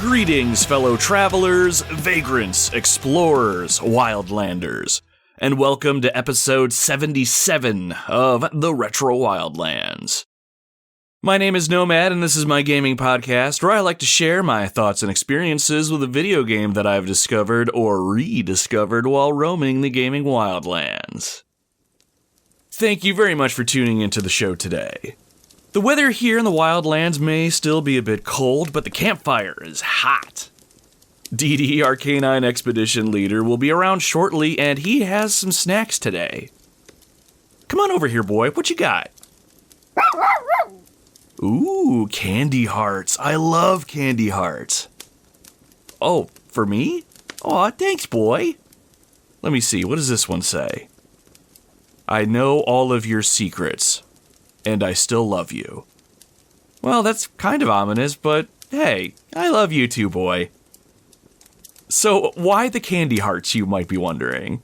Greetings, fellow travelers, vagrants, explorers, wildlanders, and welcome to episode 77 of the Retro Wildlands. My name is Nomad, and this is my gaming podcast where I like to share my thoughts and experiences with a video game that I've discovered or rediscovered while roaming the gaming wildlands. Thank you very much for tuning into the show today. The weather here in the wildlands may still be a bit cold, but the campfire is hot. DD, our canine expedition leader, will be around shortly, and he has some snacks today. Come on over here, boy. What you got? Ooh, candy hearts. I love candy hearts. Oh, for me? Aw, thanks, boy. Let me see. What does this one say? I know all of your secrets, and I still love you. Well, that's kind of ominous, but hey, I love you too, boy. So, why the candy hearts, you might be wondering?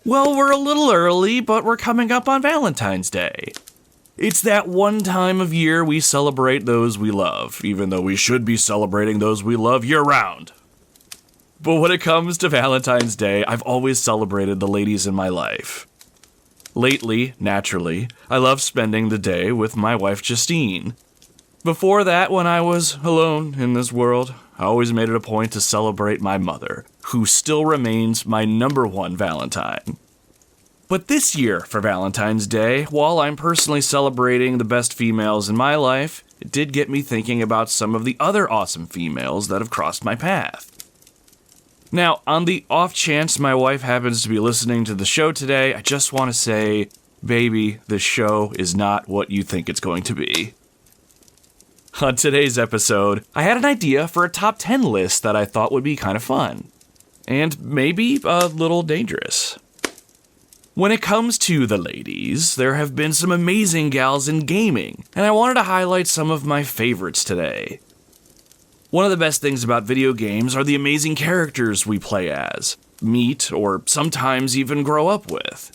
Well, we're a little early, but we're coming up on Valentine's Day. It's that one time of year we celebrate those we love, even though we should be celebrating those we love year-round. But when it comes to Valentine's Day, I've always celebrated the ladies in my life. Lately, naturally, I love spending the day with my wife Justine. Before that, when I was alone in this world, I always made it a point to celebrate my mother, who still remains my number one Valentine. But this year, for Valentine's Day, while I'm personally celebrating the best females in my life, it did get me thinking about some of the other awesome females that have crossed my path. Now, on the off chance my wife happens to be listening to the show today, I just want to say, baby, this show is not what you think it's going to be. On today's episode, I had an idea for a top 10 list that I thought would be kind of fun. And maybe a little dangerous. When it comes to the ladies, there have been some amazing gals in gaming, and I wanted to highlight some of my favorites today. One of the best things about video games are the amazing characters we play as, meet, or sometimes even grow up with.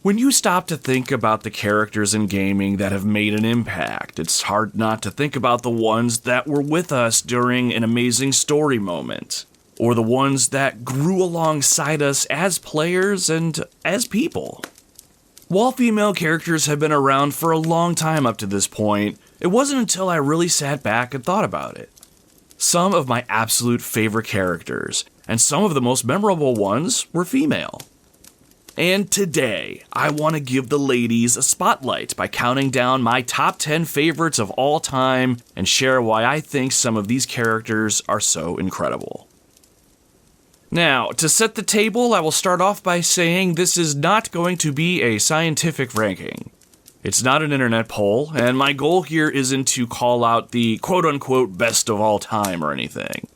When you stop to think about the characters in gaming that have made an impact, it's hard not to think about the ones that were with us during an amazing story moment, or the ones that grew alongside us as players and as people. While female characters have been around for a long time up to this point, it wasn't until I really sat back and thought about it. Some of my absolute favorite characters, and some of the most memorable ones, were female. And today, I want to give the ladies a spotlight by counting down my top 10 favorites of all time and share why I think some of these characters are so incredible. Now, to set the table, I will start off by saying this is not going to be a scientific ranking. It's not an internet poll, and my goal here isn't to call out the quote-unquote best of all time or anything.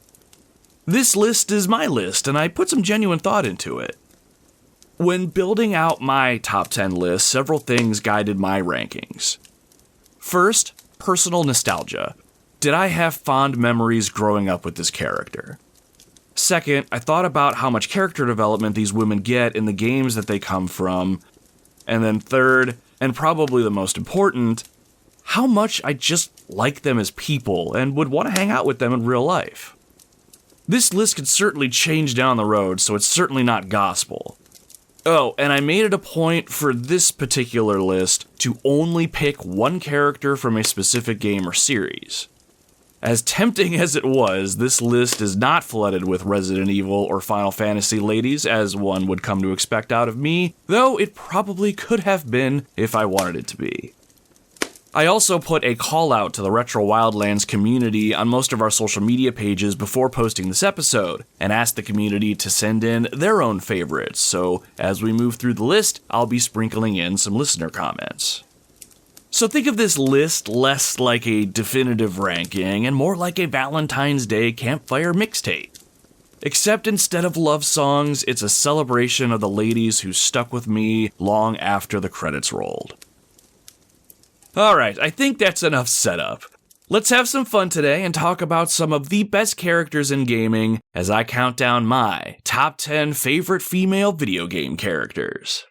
This list is my list, and I put some genuine thought into it. When building out my top 10 list, several things guided my rankings. First, personal nostalgia. Did I have fond memories growing up with this character? Second, I thought about how much character development these women get in the games that they come from. And then third, and probably the most important, how much I just like them as people and would want to hang out with them in real life. This list could certainly change down the road, so it's certainly not gospel. Oh, and I made it a point for this particular list to only pick one character from a specific game or series. As tempting as it was, this list is not flooded with Resident Evil or Final Fantasy ladies, as one would come to expect out of me, though it probably could have been if I wanted it to be. I also put a call out to the Retro Wildlands community on most of our social media pages before posting this episode, and asked the community to send in their own favorites, so as we move through the list, I'll be sprinkling in some listener comments. So think of this list less like a definitive ranking and more like a Valentine's Day campfire mixtape. Except instead of love songs, it's a celebration of the ladies who stuck with me long after the credits rolled. Alright, I think that's enough setup. Let's have some fun today and talk about some of the best characters in gaming as I count down my top 10 favorite female video game characters.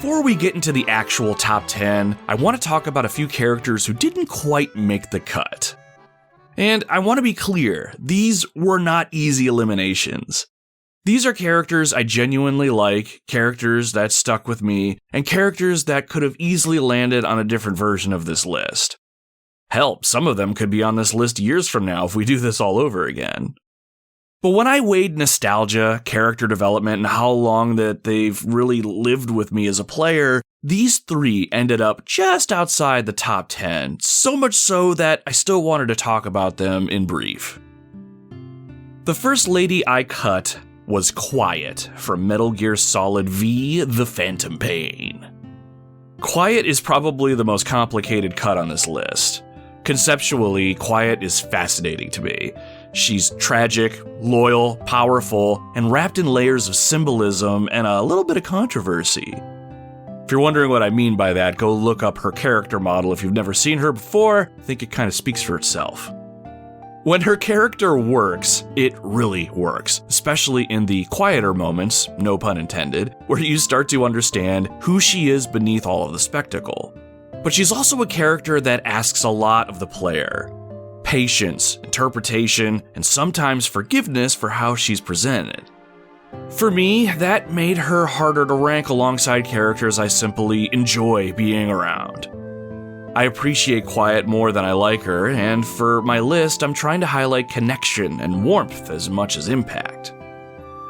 before we get into the actual top 10, I want to talk about a few characters who didn't quite make the cut. And I want to be clear, these were not easy eliminations. These are characters I genuinely like, characters that stuck with me, and characters that could have easily landed on a different version of this list. Hell, some of them could be on this list years from now if we do this all over again. But when I weighed nostalgia, character development, and how long that they've really lived with me as a player, these three ended up just outside the top 10, so much so that I still wanted to talk about them in brief. The first lady I cut was Quiet from Metal Gear Solid V: The Phantom Pain. Quiet is probably the most complicated cut on this list. Conceptually, Quiet is fascinating to me. She's tragic, loyal, powerful, and wrapped in layers of symbolism and a little bit of controversy. If you're wondering what I mean by that, go look up her character model if you've never seen her before. I think it kind of speaks for itself. When her character works, it really works, especially in the quieter moments, no pun intended, where you start to understand who she is beneath all of the spectacle. But she's also a character that asks a lot of the player. Patience, interpretation, and sometimes forgiveness for how she's presented. For me, that made her harder to rank alongside characters I simply enjoy being around. I appreciate Quiet more than I like her, and for my list, I'm trying to highlight connection and warmth as much as impact.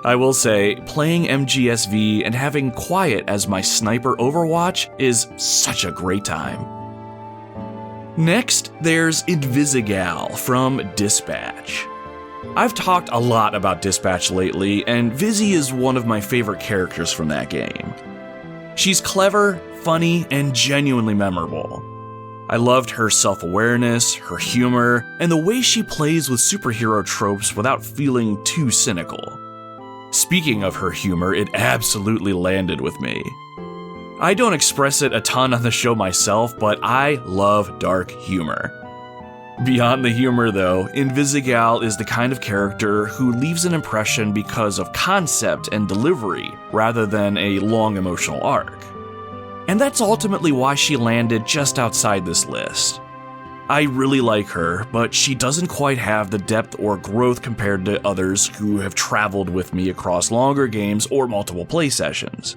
I will say, playing MGSV and having Quiet as my sniper Overwatch is such a great time. Next, there's Invisigal from Dispatch. I've talked a lot about Dispatch lately, and Vizzy is one of my favorite characters from that game. She's clever, funny, and genuinely memorable. I loved her self-awareness, her humor, and the way she plays with superhero tropes without feeling too cynical. Speaking of her humor, it absolutely landed with me. I don't express it a ton on the show myself, but I love dark humor. Beyond the humor though, Invisigal is the kind of character who leaves an impression because of concept and delivery, rather than a long emotional arc. And that's ultimately why she landed just outside this list. I really like her, but she doesn't quite have the depth or growth compared to others who have traveled with me across longer games or multiple play sessions.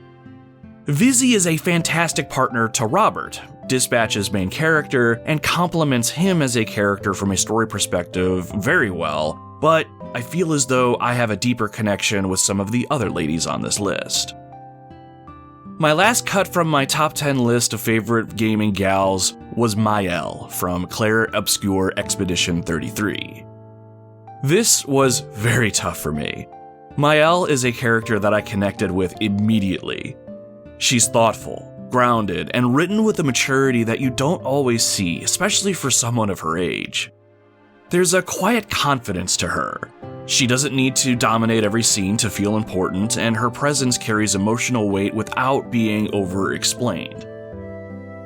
Vizzy is a fantastic partner to Robert, Dispatch's main character, and complements him as a character from a story perspective very well, but I feel as though I have a deeper connection with some of the other ladies on this list. My last cut from my top 10 list of favorite gaming gals was Mael from Claire Obscure Expedition 33. This was very tough for me. Mael is a character that I connected with immediately. She's thoughtful, grounded, and written with a maturity that you don't always see, especially for someone of her age. There's a quiet confidence to her. She doesn't need to dominate every scene to feel important, and her presence carries emotional weight without being over-explained.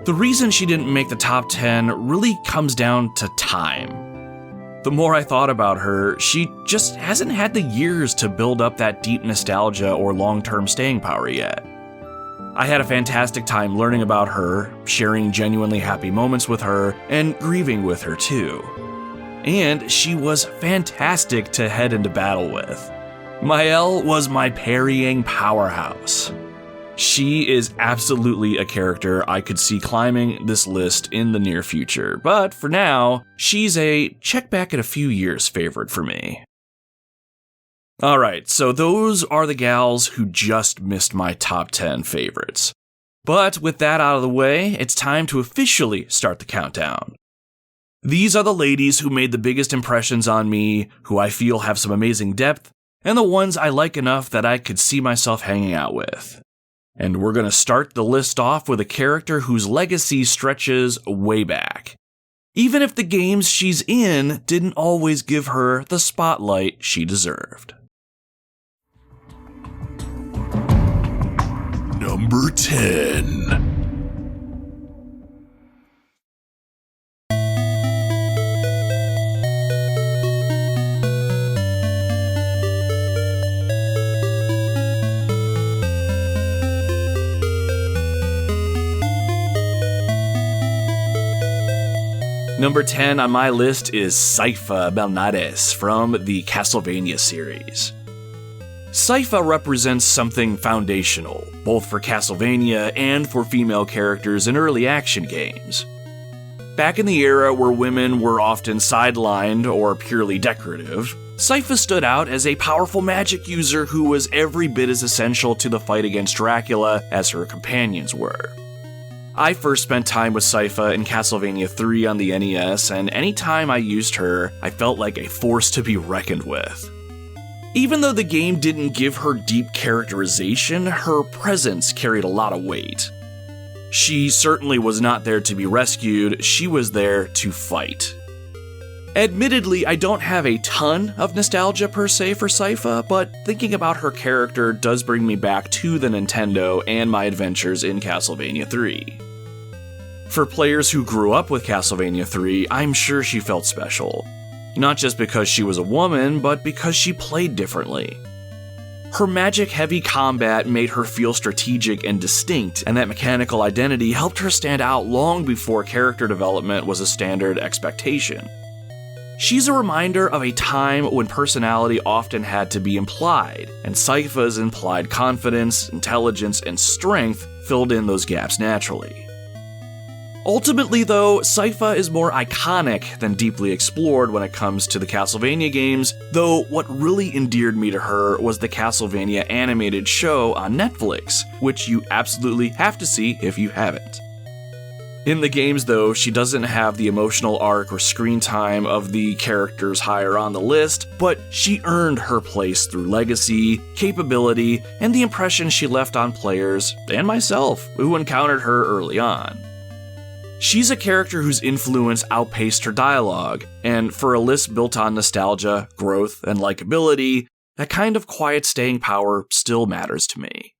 The reason she didn't make the top 10 really comes down to time. The more I thought about her, she just hasn't had the years to build up that deep nostalgia or long-term staying power yet. I had a fantastic time learning about her, sharing genuinely happy moments with her, and grieving with her too. And she was fantastic to head into battle with. Mael was my parrying powerhouse. She is absolutely a character I could see climbing this list in the near future, but for now, she's a check back at a few years favorite for me. Alright, so those are the gals who just missed my top 10 favorites. But with that out of the way, it's time to officially start the countdown. These are the ladies who made the biggest impressions on me, who I feel have some amazing depth, and the ones I like enough that I could see myself hanging out with. And we're going to start the list off with a character whose legacy stretches way back. Even if the games she's in didn't always give her the spotlight she deserved. Number 10. Number 10 on my list is Sypha Melnades from the Castlevania series. Sypha represents something foundational, both for Castlevania and for female characters in early action games. Back in the era where women were often sidelined or purely decorative, Sypha stood out as a powerful magic user who was every bit as essential to the fight against Dracula as her companions were. I first spent time with Sypha in Castlevania 3 on the NES, and anytime I used her, I felt like a force to be reckoned with. Even though the game didn't give her deep characterization, her presence carried a lot of weight. She certainly was not there to be rescued, she was there to fight. Admittedly, I don't have a ton of nostalgia per se for Sypha, but thinking about her character does bring me back to the Nintendo and my adventures in Castlevania 3. For players who grew up with Castlevania 3, I'm sure she felt special. Not just because she was a woman, but because she played differently. Her magic-heavy combat made her feel strategic and distinct, and that mechanical identity helped her stand out long before character development was a standard expectation. She's a reminder of a time when personality often had to be implied, and Sypha's implied confidence, intelligence, and strength filled in those gaps naturally. Ultimately, though, Sypha is more iconic than deeply explored when it comes to the Castlevania games, though what really endeared me to her was the Castlevania animated show on Netflix, which you absolutely have to see if you haven't. In the games, though, she doesn't have the emotional arc or screen time of the characters higher on the list, but she earned her place through legacy, capability, and the impression she left on players, and myself, who encountered her early on. She's a character whose influence outpaced her dialogue, and for a list built on nostalgia, growth, and likability, that kind of quiet staying power still matters to me.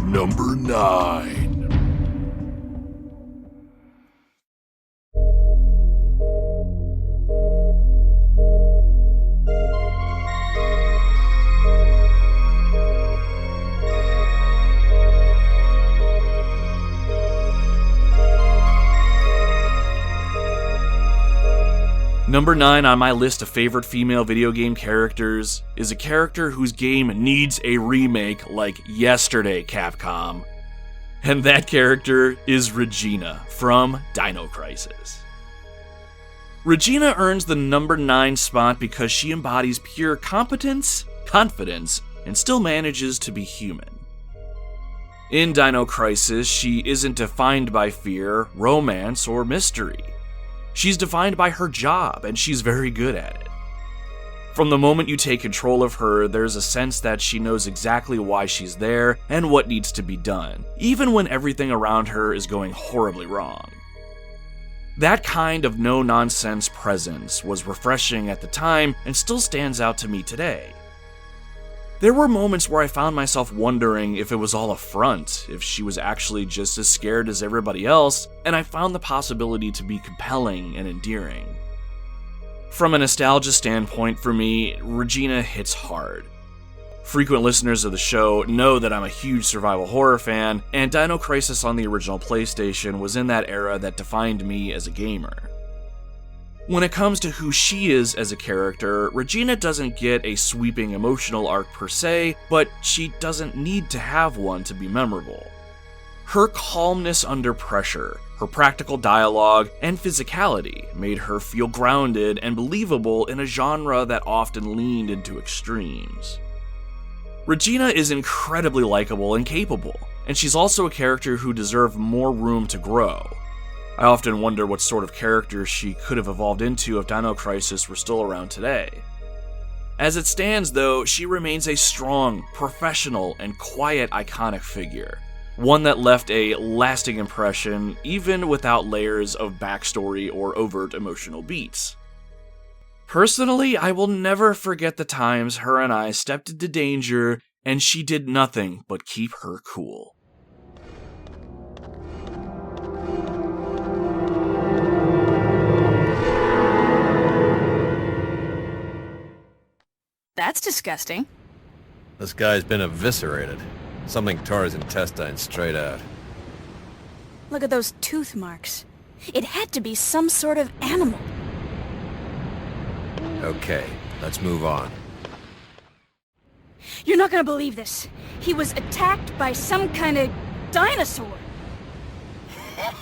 Number 9. Number 9 on my list of favorite female video game characters is a character whose game needs a remake like yesterday, Capcom. And that character is Regina from Dino Crisis. Regina earns the number 9 spot because she embodies pure competence, confidence, and still manages to be human. In Dino Crisis, she isn't defined by fear, romance, or mystery. She's defined by her job, and she's very good at it. From the moment you take control of her, there's a sense that she knows exactly why she's there and what needs to be done, even when everything around her is going horribly wrong. That kind of no-nonsense presence was refreshing at the time and still stands out to me today. There were moments where I found myself wondering if it was all a front, if she was actually just as scared as everybody else, and I found the possibility to be compelling and endearing. From a nostalgia standpoint for me, Regina hits hard. Frequent listeners of the show know that I'm a huge survival horror fan, and Dino Crisis on the original PlayStation was in that era that defined me as a gamer. When it comes to who she is as a character, Regina doesn't get a sweeping emotional arc per se, but she doesn't need to have one to be memorable. Her calmness under pressure, her practical dialogue, and physicality made her feel grounded and believable in a genre that often leaned into extremes. Regina is incredibly likable and capable, and she's also a character who deserved more room to grow. I often wonder what sort of character she could have evolved into if Dino Crisis were still around today. As it stands, though, she remains a strong, professional, and quiet iconic figure. One that left a lasting impression, even without layers of backstory or overt emotional beats. Personally, I will never forget the times her and I stepped into danger, and she did nothing but keep her cool. That's disgusting. This guy's been eviscerated. Something tore his intestines straight out. Look at those tooth marks. It had to be some sort of animal. Okay, let's move on. You're not gonna believe this. He was attacked by some kind of dinosaur. Now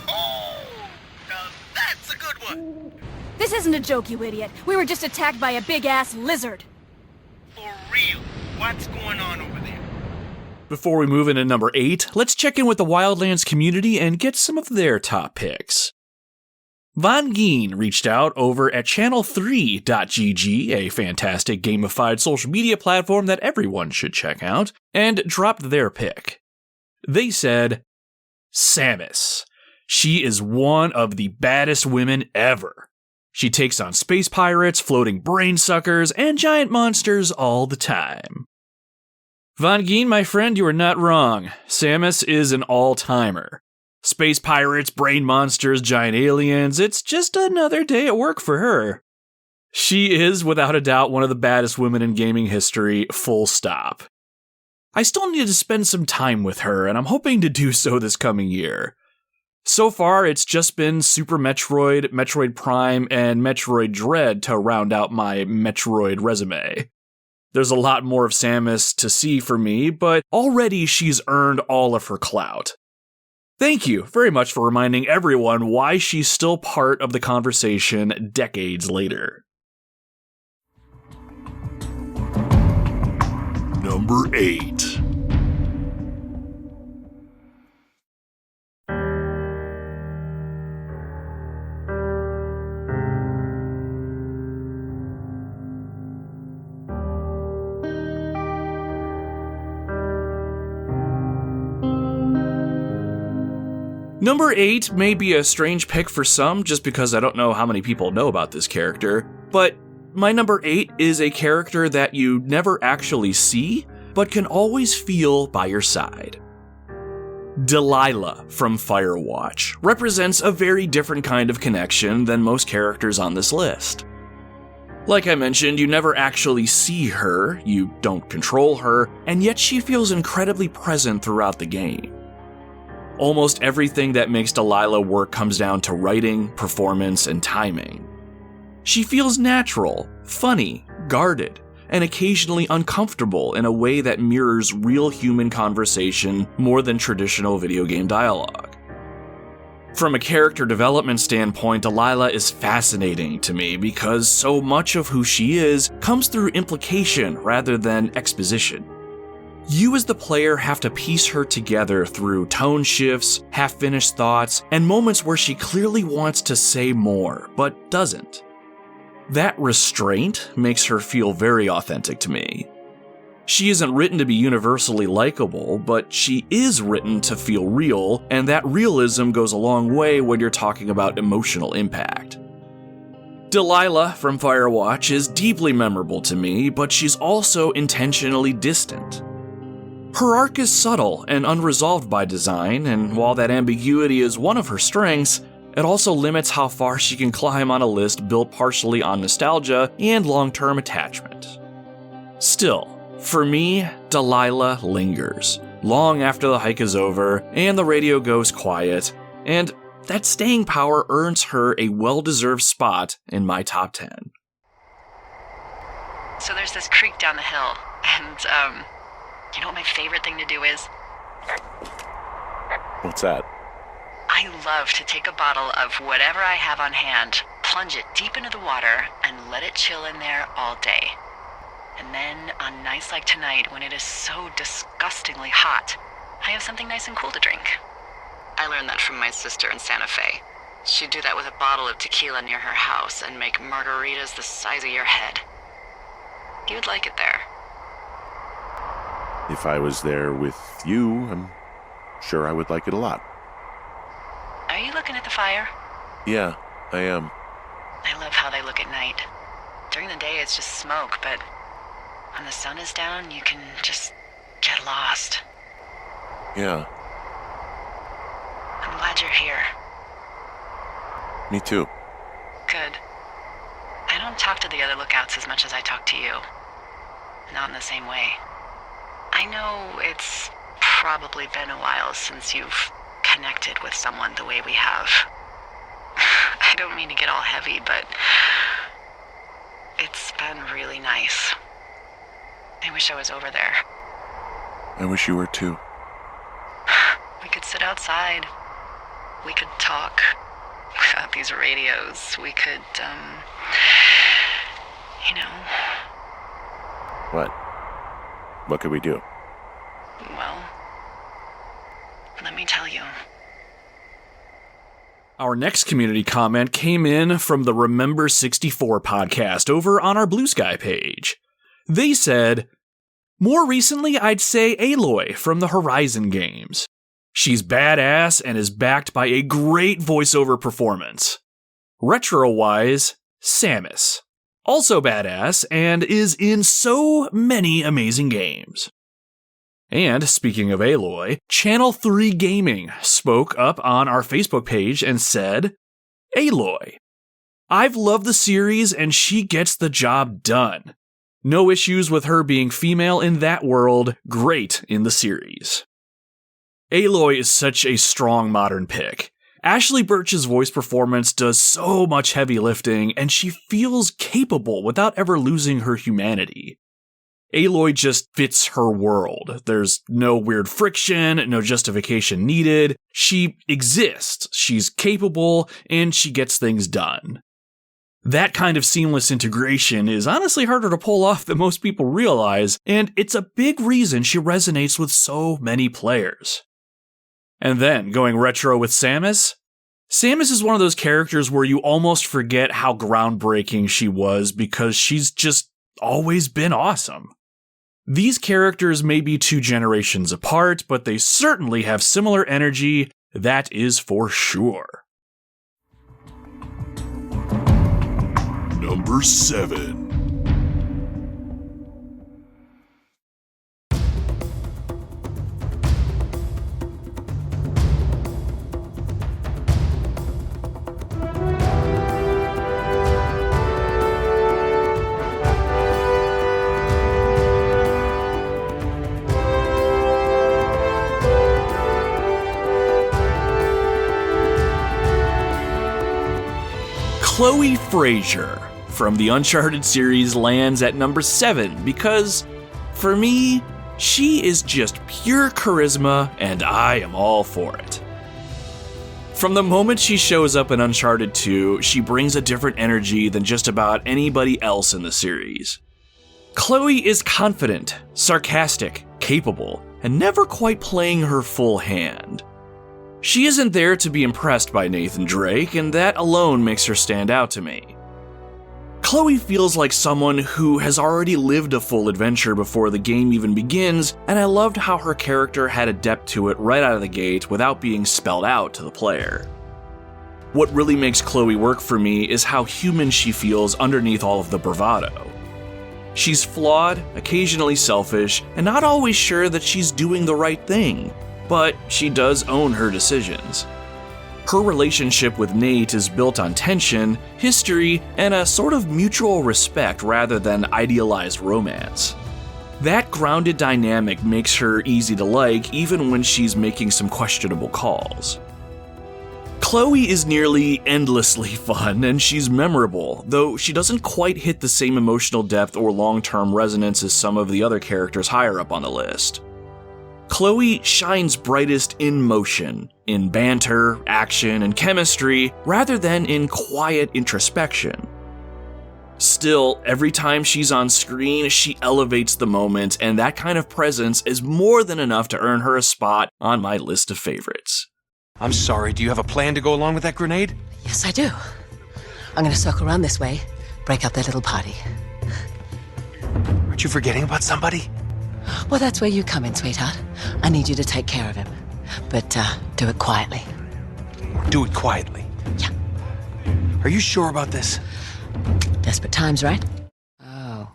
that's a good one. This isn't a joke, you idiot. We were just attacked by a big-ass lizard. For real. What's going on over there? Before we move into number 8, let's check in with the Wildlands community and get some of their top picks. Von Geen reached out over at channel3.gg, a fantastic gamified social media platform that everyone should check out, and dropped their pick. They said, Samus. She is one of the baddest women ever. She takes on space pirates, floating brain suckers, and giant monsters all the time. Von Geen, my friend, you are not wrong. Samus is an all-timer. Space pirates, brain monsters, giant aliens, it's just another day at work for her. She is, without a doubt, one of the baddest women in gaming history, full stop. I still need to spend some time with her, and I'm hoping to do so this coming year. So far, it's just been Super Metroid, Metroid Prime, and Metroid Dread to round out my Metroid resume. There's a lot more of Samus to see for me, but already she's earned all of her clout. Thank you very much for reminding everyone why she's still part of the conversation decades later. Number 8. Number 8 may be a strange pick for some just because I don't know how many people know about this character, but my number 8 is a character that you never actually see, but can always feel by your side. Delilah from Firewatch represents a very different kind of connection than most characters on this list. Like I mentioned, you never actually see her, you don't control her, and yet she feels incredibly present throughout the game. Almost everything that makes Delilah work comes down to writing, performance, and timing. She feels natural, funny, guarded, and occasionally uncomfortable in a way that mirrors real human conversation more than traditional video game dialogue. From a character development standpoint, Delilah is fascinating to me because so much of who she is comes through implication rather than exposition. You as the player have to piece her together through tone shifts, half-finished thoughts, and moments where she clearly wants to say more, but doesn't. That restraint makes her feel very authentic to me. She isn't written to be universally likable, but she is written to feel real, and that realism goes a long way when you're talking about emotional impact. Delilah from Firewatch is deeply memorable to me, but she's also intentionally distant. Her arc is subtle and unresolved by design, and while that ambiguity is one of her strengths, it also limits how far she can climb on a list built partially on nostalgia and long-term attachment. Still, for me, Delilah lingers, long after the hike is over and the radio goes quiet, and that staying power earns her a well-deserved spot in my top 10. So there's this creek down the hill, and, you know what my favorite thing to do is? What's that? I love to take a bottle of whatever I have on hand, plunge it deep into the water, and let it chill in there all day. And then, on nights like tonight, when it is so disgustingly hot, I have something nice and cool to drink. I learned that from my sister in Santa Fe. She'd do that with a bottle of tequila near her house and make margaritas the size of your head. You would like it there. If I was there with you, I'm sure I would like it a lot. Are you looking at the fire? Yeah, I am. I love how they look at night. During the day, it's just smoke, but when the sun is down, you can just get lost. Yeah. I'm glad you're here. Me too. Good. I don't talk to the other lookouts as much as I talk to you. not in the same way. I know it's probably been a while since you've connected with someone the way we have. I don't mean to get all heavy, but it's been really nice. I wish I was over there. I wish you were too. We could sit outside. We could talk without these radios. We could, you know, What? What could we do? well, let me tell you. Our next community comment came in from the Remember 64 podcast over on our Blue Sky page. They said, more recently I'd say Aloy from the Horizon games. She's badass and is backed by a great voiceover performance. Retro-wise, Samus. Also badass and is in so many amazing games. And speaking of Aloy, Channel 3 Gaming spoke up on our Facebook page and said, Aloy. I've loved the series and she gets the job done. No issues with her being female in that world, great in the series. Aloy is such a strong modern pick. Ashley Birch's voice performance does so much heavy lifting, and she feels capable without ever losing her humanity. Aloy just fits her world. There's no weird friction, no justification needed. She exists, she's capable, and she gets things done. That kind of seamless integration is honestly harder to pull off than most people realize, and it's a big reason she resonates with so many players. And then, going retro with Samus? Samus is one of those characters where you almost forget how groundbreaking she was because she's just always been awesome. These characters may be 2 generations apart, but they certainly have similar energy, that is for sure. Number 7. Chloe Frazier from the Uncharted series lands at number 7 because, for me, she is just pure charisma and I am all for it. From the moment she shows up in Uncharted 2, she brings a different energy than just about anybody else in the series. Chloe is confident, sarcastic, capable, and never quite playing her full hand. She isn't there to be impressed by Nathan Drake, and that alone makes her stand out to me. Chloe feels like someone who has already lived a full adventure before the game even begins, and I loved how her character had a depth to it right out of the gate without being spelled out to the player. What really makes Chloe work for me is how human she feels underneath all of the bravado. She's flawed, occasionally selfish, and not always sure that she's doing the right thing, but she does own her decisions. Her relationship with Nate is built on tension, history, and a sort of mutual respect rather than idealized romance. That grounded dynamic makes her easy to like even when she's making some questionable calls. Chloe is nearly endlessly fun and she's memorable, though she doesn't quite hit the same emotional depth or long-term resonance as some of the other characters higher up on the list. Chloe shines brightest in motion, in banter, action, and chemistry, rather than in quiet introspection. Still, every time she's on screen, she elevates the moment, and that kind of presence is more than enough to earn her a spot on my list of favorites. I'm sorry, do you have a plan to go along with that grenade? Yes, I do. I'm gonna circle around this way, break up their little party. Aren't you forgetting about somebody? Well, that's where you come in, sweetheart. I need you to take care of him. But, do it quietly. Do it quietly. Yeah. Are you sure about this? Desperate times, right? Oh.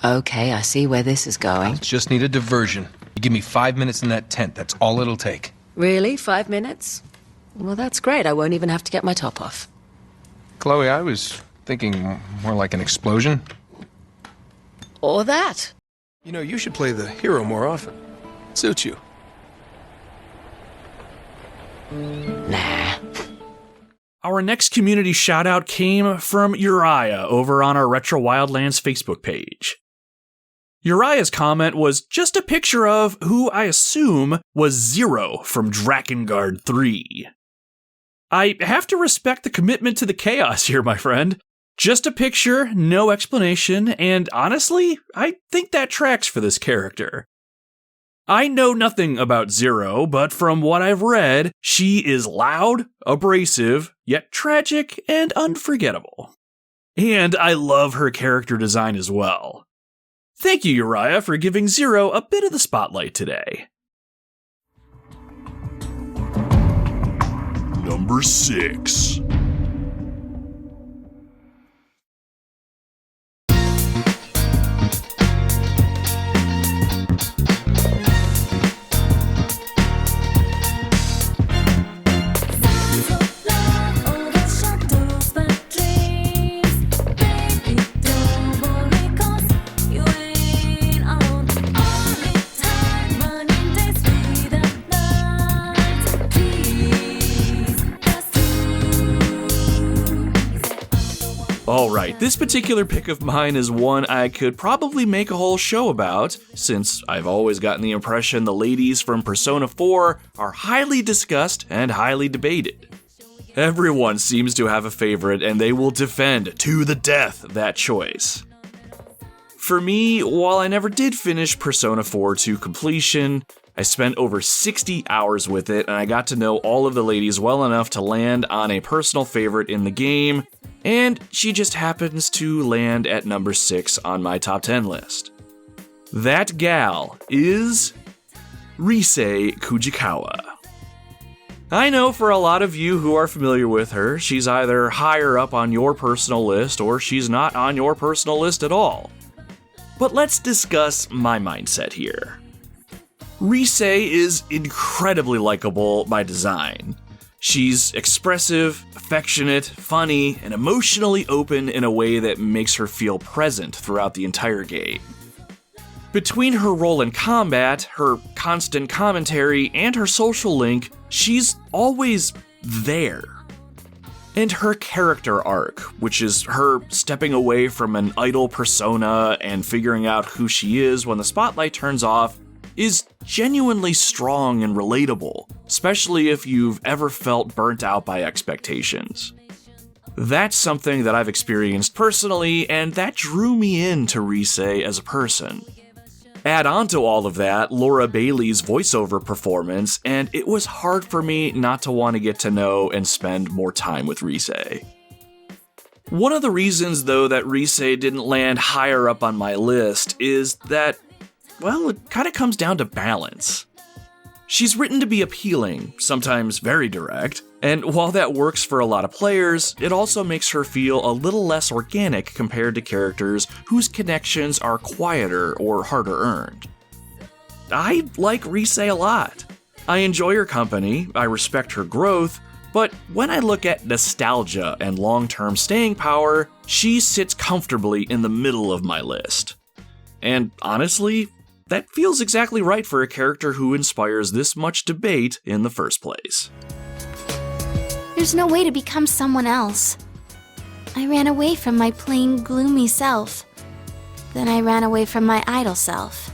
Okay, I see where this is going. Just need a diversion. You give me 5 minutes in that tent, that's all it'll take. Really? 5 minutes? Well, that's great. I won't even have to get my top off. Chloe, I was thinking more like an explosion. Or that. You know, you should play the hero more often. Suits you. Nah. Our next community shoutout came from Uriah over on our Retro Wildlands Facebook page. Uriah's comment was just a picture of who I assume was Zero from Drakengard 3. I have to respect the commitment to the chaos here, my friend. Just a picture, no explanation, and honestly, I think that tracks for this character. I know nothing about Zero, but from what I've read, she is loud, abrasive, yet tragic and unforgettable. And I love her character design as well. Thank you, Uriah, for giving Zero a bit of the spotlight today. Number 6. Alright, this particular pick of mine is one I could probably make a whole show about, since I've always gotten the impression the ladies from Persona 4 are highly discussed and highly debated. Everyone seems to have a favorite, and they will defend to the death that choice. For me, while I never did finish Persona 4 to completion, I spent over 60 hours with it, and I got to know all of the ladies well enough to land on a personal favorite in the game, and she just happens to land at number 6 on my top 10 list. That gal is Rise Kujikawa. I know for a lot of you who are familiar with her, she's either higher up on your personal list or she's not on your personal list at all. But let's discuss my mindset here. Rise is incredibly likable by design. She's expressive, affectionate, funny, and emotionally open in a way that makes her feel present throughout the entire game. Between her role in combat, her constant commentary, and her social link, she's always there. And her character arc, which is her stepping away from an idle persona and figuring out who she is when the spotlight turns off, is genuinely strong and relatable, especially if you've ever felt burnt out by expectations. That's something that I've experienced personally, and that drew me into Rise as a person. Add on to all of that Laura Bailey's voiceover performance, and it was hard for me not to want to get to know and spend more time with Rise. One of the reasons, though, that Rise didn't land higher up on my list is that, well, it kind of comes down to balance. She's written to be appealing, sometimes very direct, and while that works for a lot of players, it also makes her feel a little less organic compared to characters whose connections are quieter or harder earned. I like Rise a lot. I enjoy her company, I respect her growth, but when I look at nostalgia and long-term staying power, she sits comfortably in the middle of my list. And honestly, that feels exactly right for a character who inspires this much debate in the first place. There's no way to become someone else. I ran away from my plain, gloomy self. Then I ran away from my idle self.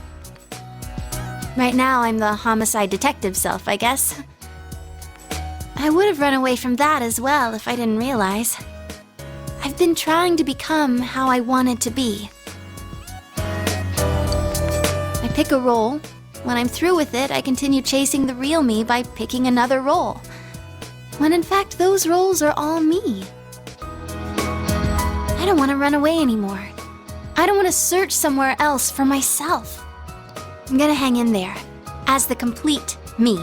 Right now, I'm the homicide detective self, I guess. I would have run away from that as well if I didn't realize. I've been trying to become how I wanted to be. I pick a role. When I'm through with it, I continue chasing the real me by picking another role. When in fact, those roles are all me. I don't want to run away anymore. I don't want to search somewhere else for myself. I'm gonna hang in there, as the complete me.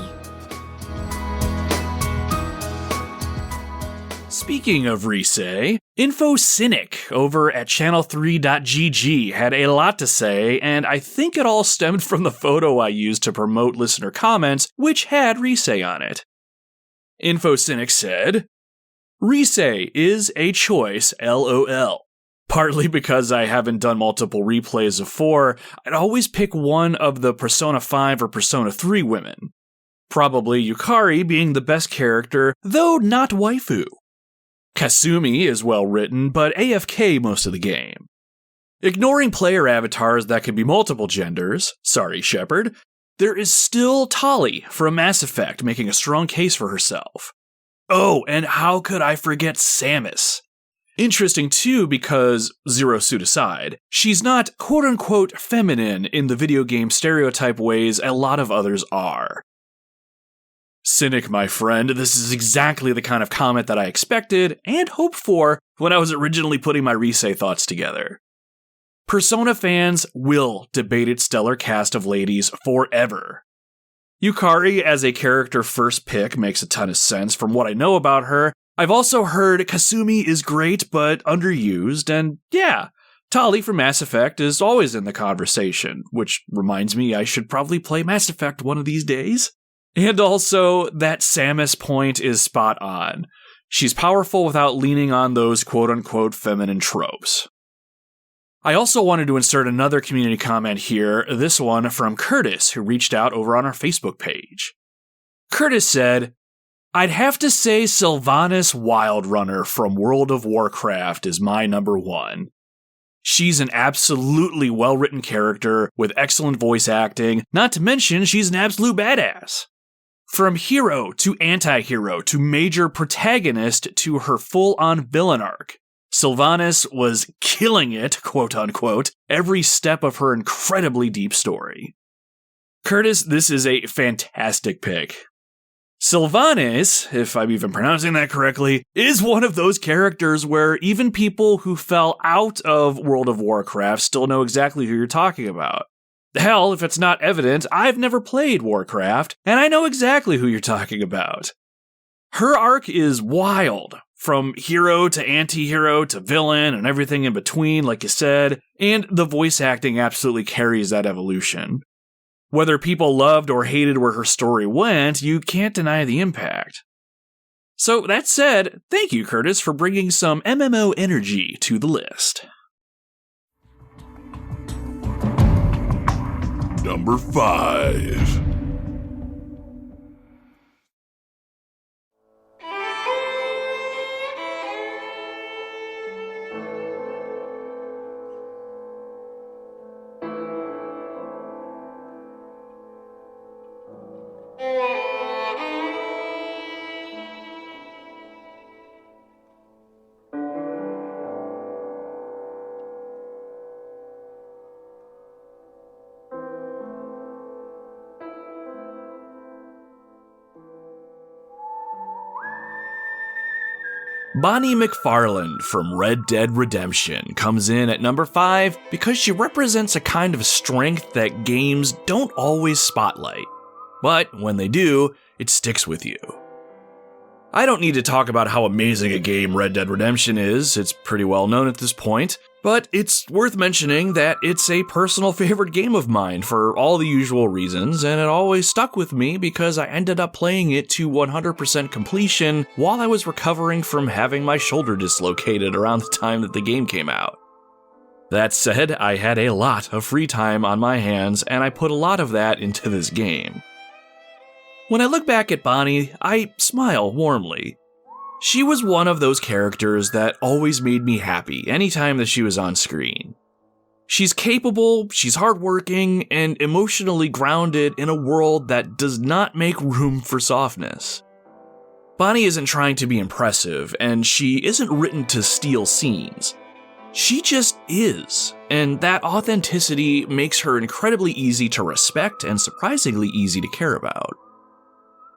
Speaking of Rise, InfoCynic over at channel3.gg had a lot to say, and I think it all stemmed from the photo I used to promote listener comments, which had Rise on it. InfoCynic said, Rise is a choice, LOL. Partly because I haven't done multiple replays of 4, I'd always pick one of the Persona 5 or Persona 3 women. Probably Yukari being the best character, though not waifu. Kasumi is well written, but AFK most of the game. Ignoring player avatars that can be multiple genders, sorry Shepard, there is still Tali from Mass Effect making a strong case for herself. Oh, and how could I forget Samus? Interesting too because, Zero Suit aside, she's not quote-unquote feminine in the video game stereotype ways a lot of others are. Cynic, my friend, this is exactly the kind of comment that I expected and hoped for when I was originally putting my Risei thoughts together. Persona fans will debate its stellar cast of ladies forever. Yukari as a character first pick makes a ton of sense from what I know about her. I've also heard Kasumi is great but underused, and yeah, Tali from Mass Effect is always in the conversation, which reminds me I should probably play Mass Effect one of these days. And also, that Samus point is spot on. She's powerful without leaning on those quote-unquote feminine tropes. I also wanted to insert another community comment here, this one from Curtis, who reached out over on our Facebook page. Curtis said, "I'd have to say Sylvanas Wildrunner from World of Warcraft is my number one. She's an absolutely well-written character with excellent voice acting, not to mention she's an absolute badass. From hero to anti-hero to major protagonist to her full-on villain arc, Sylvanas was killing it, quote-unquote, every step of her incredibly deep story." Curtis, this is a fantastic pick. Sylvanas, if I'm even pronouncing that correctly, is one of those characters where even people who fell out of World of Warcraft still know exactly who you're talking about. Hell, if it's not evident, I've never played Warcraft, and I know exactly who you're talking about. Her arc is wild, from hero to anti-hero to villain and everything in between, like you said, and the voice acting absolutely carries that evolution. Whether people loved or hated where her story went, you can't deny the impact. So that said, thank you, Curtis, for bringing some MMO energy to the list. Number 5. Bonnie McFarland from Red Dead Redemption comes in at number 5 because she represents a kind of strength that games don't always spotlight. But when they do, it sticks with you. I don't need to talk about how amazing a game Red Dead Redemption is, it's pretty well known at this point, but it's worth mentioning that it's a personal favorite game of mine for all the usual reasons, and it always stuck with me because I ended up playing it to 100% completion while I was recovering from having my shoulder dislocated around the time that the game came out. That said, I had a lot of free time on my hands, and I put a lot of that into this game. When I look back at Bonnie, I smile warmly. She was one of those characters that always made me happy anytime that she was on screen. She's capable, she's hardworking, and emotionally grounded in a world that does not make room for softness. Bonnie isn't trying to be impressive, and she isn't written to steal scenes. She just is, and that authenticity makes her incredibly easy to respect and surprisingly easy to care about.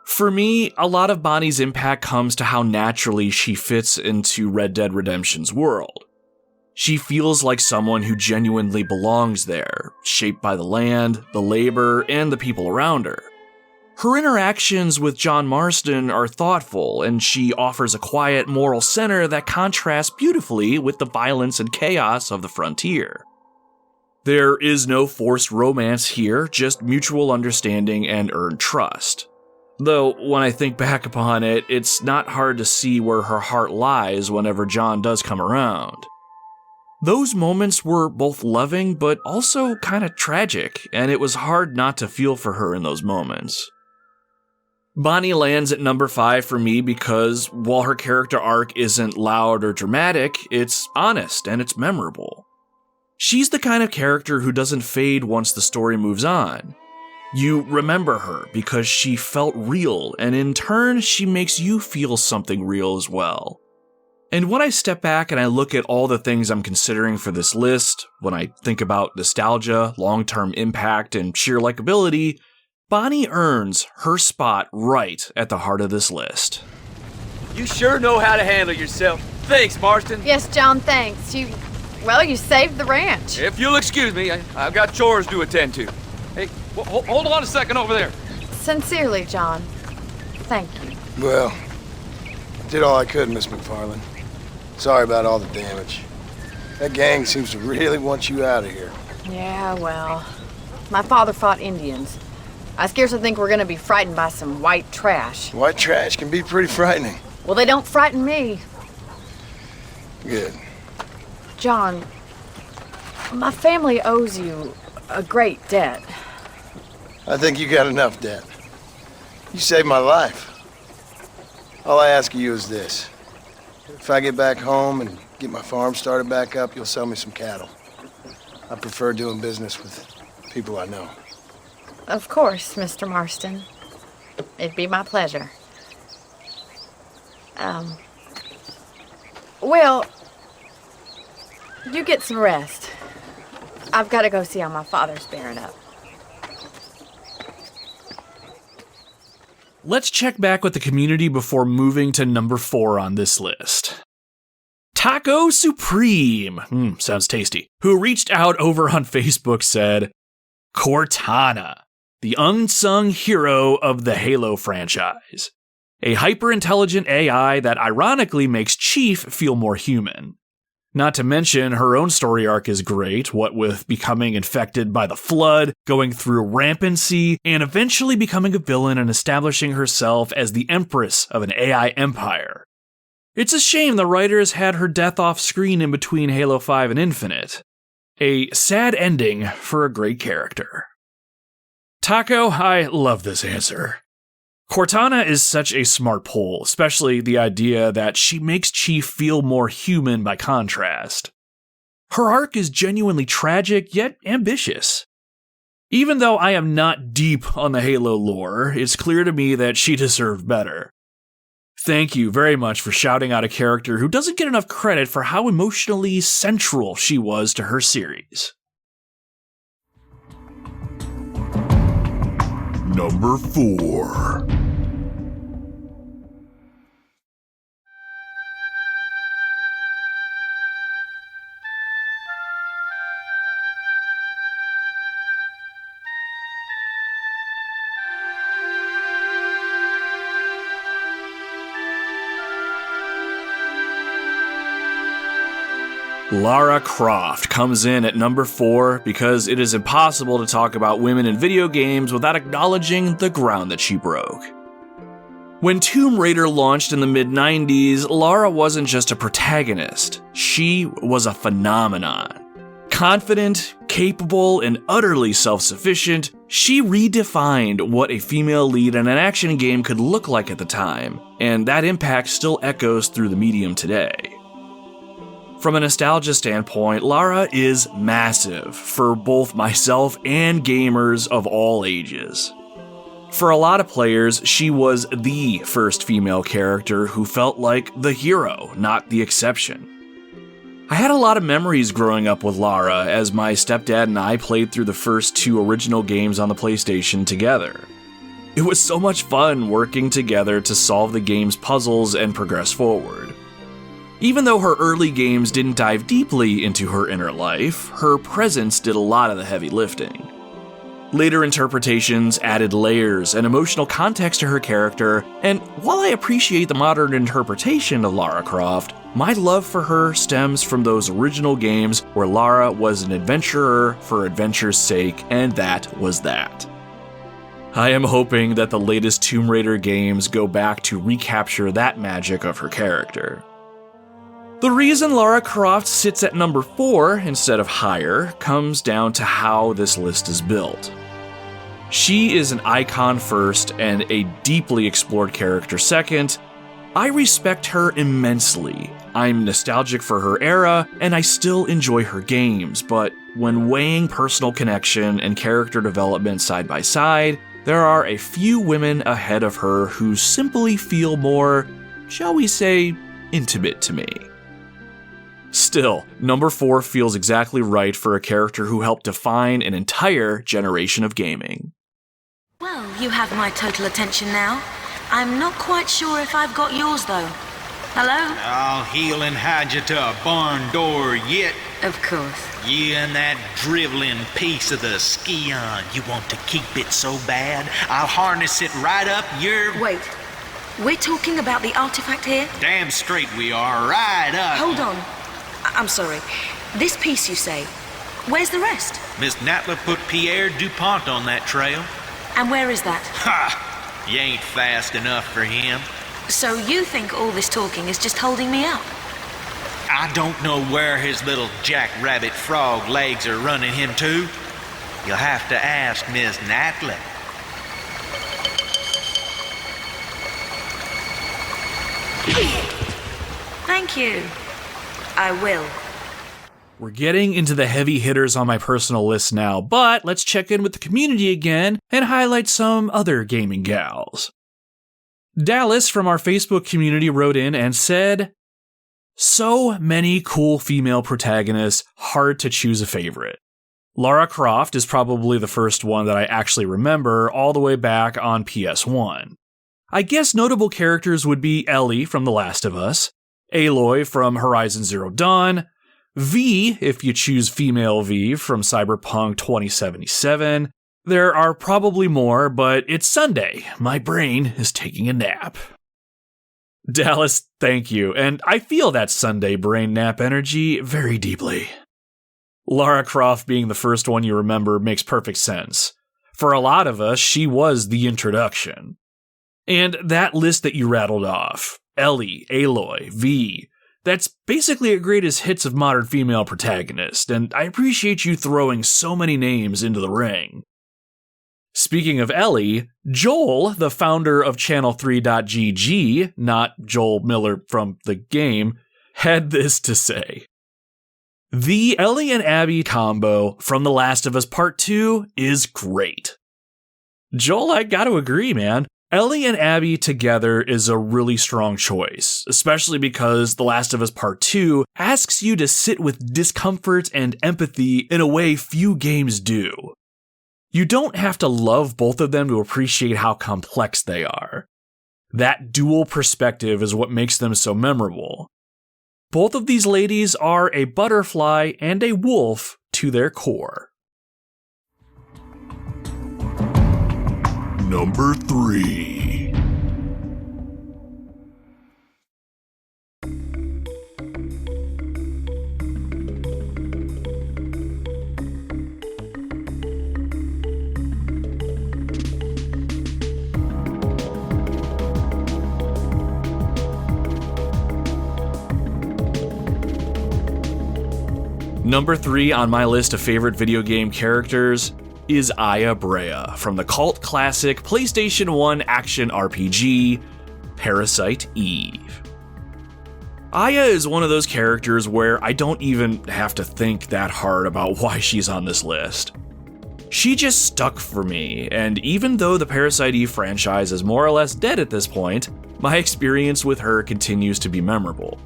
For me, a lot of Bonnie's impact comes to how naturally she fits into Red Dead Redemption's world. She feels like someone who genuinely belongs there, shaped by the land, the labor, and the people around her. Her interactions with John Marston are thoughtful, and she offers a quiet moral center that contrasts beautifully with the violence and chaos of the frontier. There is no forced romance here, just mutual understanding and earned trust. Though, when I think back upon it, it's not hard to see where her heart lies whenever John does come around. Those moments were both loving but also kind of tragic, and it was hard not to feel for her in those moments. Bonnie lands at number 5 for me because while her character arc isn't loud or dramatic, it's honest and it's memorable. She's the kind of character who doesn't fade once the story moves on. You remember her because she felt real, and in turn, she makes you feel something real as well. And when I step back and I look at all the things I'm considering for this list, when I think about nostalgia, long-term impact, and sheer likability, Bonnie earns her spot right at the heart of this list. You sure know how to handle yourself. Thanks, Marston. Yes, John, thanks. You saved the ranch. If you'll excuse me, I've got chores to attend to. Hey, hold on a second over there. Sincerely, John. Thank you. Well, I did all I could, Miss McFarland. Sorry about all the damage. That gang seems to really want you out of here. Yeah, well, my father fought Indians. I scarcely think we're gonna be frightened by some white trash. White trash can be pretty frightening. Well, they don't frighten me. Good. John, my family owes you a great debt. I think you got enough debt. You saved my life. All I ask of you is this. If I get back home and get my farm started back up, you'll sell me some cattle. I prefer doing business with people I know. Of course, Mr. Marston. It'd be my pleasure. Well, you get some rest. I've got to go see how my father's bearing up. Let's check back with the community before moving to number 4 on this list. Taco Supreme, sounds tasty, who reached out over on Facebook said, Cortana, the unsung hero of the Halo franchise. A hyper-intelligent AI that ironically makes Chief feel more human. Not to mention, her own story arc is great, what with becoming infected by the Flood, going through rampancy, and eventually becoming a villain and establishing herself as the Empress of an AI empire. It's a shame the writers had her death off screen in between Halo 5 and Infinite. A sad ending for a great character. Taco, I love this answer. Cortana is such a smart pull, especially the idea that she makes Chief feel more human by contrast. Her arc is genuinely tragic, yet ambitious. Even though I am not deep on the Halo lore, it's clear to me that she deserved better. Thank you very much for shouting out a character who doesn't get enough credit for how emotionally central she was to her series. Number 4. Lara Croft comes in at number 4 because it is impossible to talk about women in video games without acknowledging the ground that she broke. When Tomb Raider launched in the mid-90s, Lara wasn't just a protagonist, she was a phenomenon. Confident, capable, and utterly self-sufficient, she redefined what a female lead in an action game could look like at the time, and that impact still echoes through the medium today. From a nostalgia standpoint, Lara is massive for both myself and gamers of all ages. For a lot of players, she was the first female character who felt like the hero, not the exception. I had a lot of memories growing up with Lara as my stepdad and I played through the first 2 original games on the PlayStation together. It was so much fun working together to solve the game's puzzles and progress forward. Even though her early games didn't dive deeply into her inner life, her presence did a lot of the heavy lifting. Later interpretations added layers and emotional context to her character, and while I appreciate the modern interpretation of Lara Croft, my love for her stems from those original games where Lara was an adventurer for adventure's sake, and that was that. I am hoping that the latest Tomb Raider games go back to recapture that magic of her character. The reason Lara Croft sits at number 4 instead of higher comes down to how this list is built. She is an icon first and a deeply explored character second. I respect her immensely. I'm nostalgic for her era, and I still enjoy her games, but when weighing personal connection and character development side by side, there are a few women ahead of her who simply feel more, shall we say, intimate to me. Still, number 4 feels exactly right for a character who helped define an entire generation of gaming. Well, you have my total attention now. I'm not quite sure if I've got yours, though. Hello? I'll heel and hide you to a barn door yet. Of course. You and that driveling piece of the ski-on. You want to keep it so bad, I'll harness it right up your... Wait. We're talking about the artifact here? Damn straight we are. Right up. Hold on. I'm sorry. This piece, you say. Where's the rest? Miss Natla put Pierre DuPont on that trail. And where is that? Ha! You ain't fast enough for him. So you think all this talking is just holding me up? I don't know where his little jackrabbit frog legs are running him to. You'll have to ask Miss Natla. Thank you. I will. We're getting into the heavy hitters on my personal list now, but let's check in with the community again and highlight some other gaming gals. Dallas from our Facebook community wrote in and said, "So many cool female protagonists, hard to choose a favorite. Lara Croft is probably the first one that I actually remember all the way back on PS1. I guess notable characters would be Ellie from The Last of Us, Aloy from Horizon Zero Dawn, V, if you choose female V, from Cyberpunk 2077. There are probably more, but it's Sunday. My brain is taking a nap." Dallas, thank you, and I feel that Sunday brain nap energy very deeply. Lara Croft being the first one you remember makes perfect sense. For a lot of us, she was the introduction. And that list that you rattled off, Ellie, Aloy, V, that's basically a greatest hits of modern female protagonist, and I appreciate you throwing so many names into the ring. Speaking of Ellie, Joel, the founder of Channel3.gg, not Joel Miller from the game, had this to say. "The Ellie and Abby combo from The Last of Us Part 2 is great." Joel, I gotta agree, man. Ellie and Abby together is a really strong choice, especially because The Last of Us Part 2 asks you to sit with discomfort and empathy in a way few games do. You don't have to love both of them to appreciate how complex they are. That dual perspective is what makes them so memorable. Both of these ladies are a butterfly and a wolf to their core. Number 3. Number 3 on my list of favorite video game characters is Aya Brea from the cult classic PlayStation 1 action RPG, Parasite Eve. Aya is one of those characters where I don't even have to think that hard about why she's on this list. She just stuck for me, and even though the Parasite Eve franchise is more or less dead at this point, my experience with her continues to be memorable.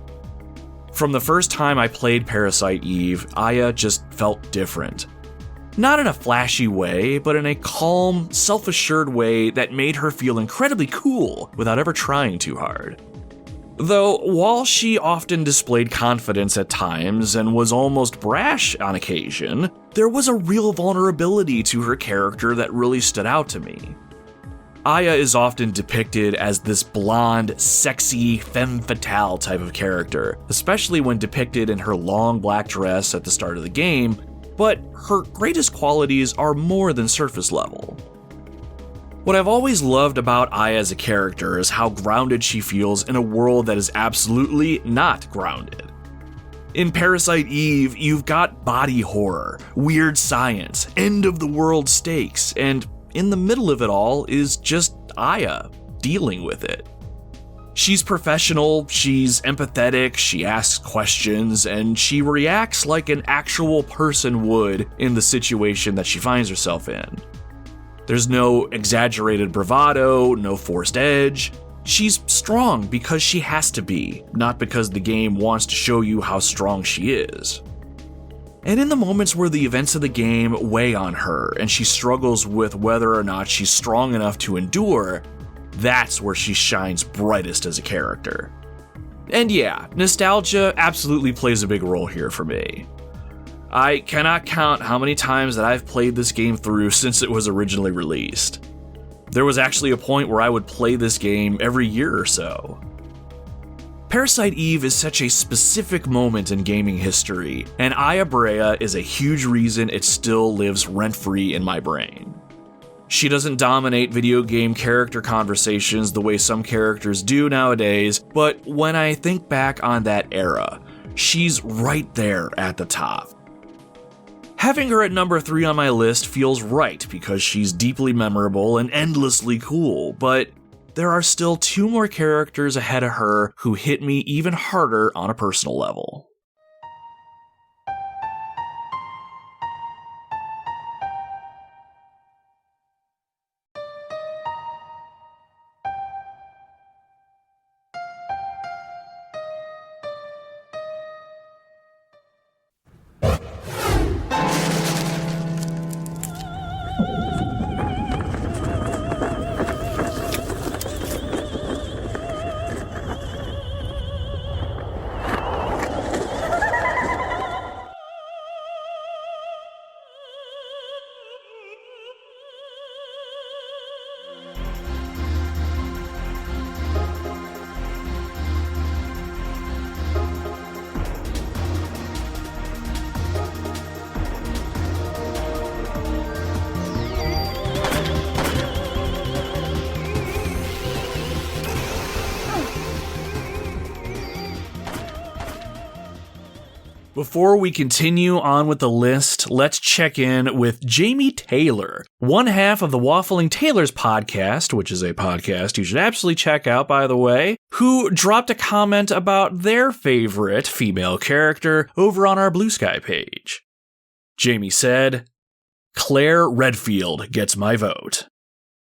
From the first time I played Parasite Eve, Aya just felt different. Not in a flashy way, but in a calm, self-assured way that made her feel incredibly cool without ever trying too hard. Though, while she often displayed confidence at times and was almost brash on occasion, there was a real vulnerability to her character that really stood out to me. Aya is often depicted as this blonde, sexy, femme fatale type of character, especially when depicted in her long black dress at the start of the game, but her greatest qualities are more than surface level. What I've always loved about Aya as a character is how grounded she feels in a world that is absolutely not grounded. In Parasite Eve, you've got body horror, weird science, end-of-the-world stakes, and in the middle of it all is just Aya dealing with it. She's professional, she's empathetic, she asks questions, and she reacts like an actual person would in the situation that she finds herself in. There's no exaggerated bravado, no forced edge. She's strong because she has to be, not because the game wants to show you how strong she is. And in the moments where the events of the game weigh on her and she struggles with whether or not she's strong enough to endure, that's where she shines brightest as a character. And yeah, nostalgia absolutely plays a big role here for me. I cannot count how many times that I've played this game through since it was originally released. There was actually a point where I would play this game every year or so. Parasite Eve is such a specific moment in gaming history, and Aya Brea is a huge reason it still lives rent-free in my brain. She doesn't dominate video game character conversations the way some characters do nowadays, but when I think back on that era, she's right there at the top. Having her at number 3 on my list feels right because she's deeply memorable and endlessly cool, but there are still 2 more characters ahead of her who hit me even harder on a personal level. Before we continue on with the list, let's check in with Jamie Taylor, one half of the Waffling Taylors podcast, which is a podcast you should absolutely check out, by the way, who dropped a comment about their favorite female character over on our Blue Sky page. Jamie said, "Claire Redfield gets my vote.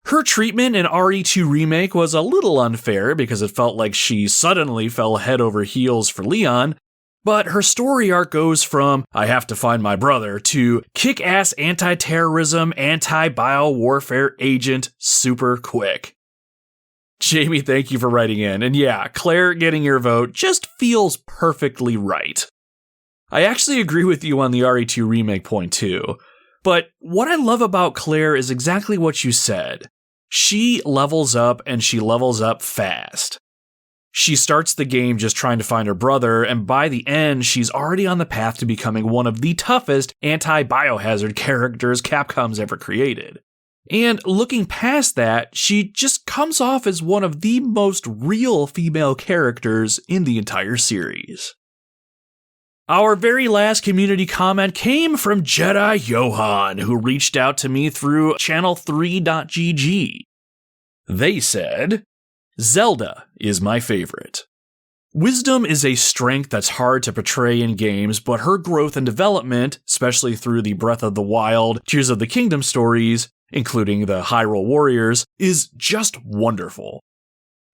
Her treatment in RE2 Remake was a little unfair because it felt like she suddenly fell head over heels for Leon, but her story arc goes from, I have to find my brother, to kick-ass anti-terrorism, anti-biowarfare agent super quick." Jamie, thank you for writing in. And yeah, Claire getting your vote just feels perfectly right. I actually agree with you on the RE2 Remake point too. But what I love about Claire is exactly what you said. She levels up and she levels up fast. She starts the game just trying to find her brother, and by the end, she's already on the path to becoming one of the toughest anti-biohazard characters Capcom's ever created. And looking past that, she just comes off as one of the most real female characters in the entire series. Our very last community comment came from Jedi Johan, who reached out to me through channel3.gg. They said, "Zelda is my favorite. Wisdom is a strength that's hard to portray in games, but her growth and development, especially through the Breath of the Wild, Tears of the Kingdom stories, including the Hyrule Warriors, is just wonderful.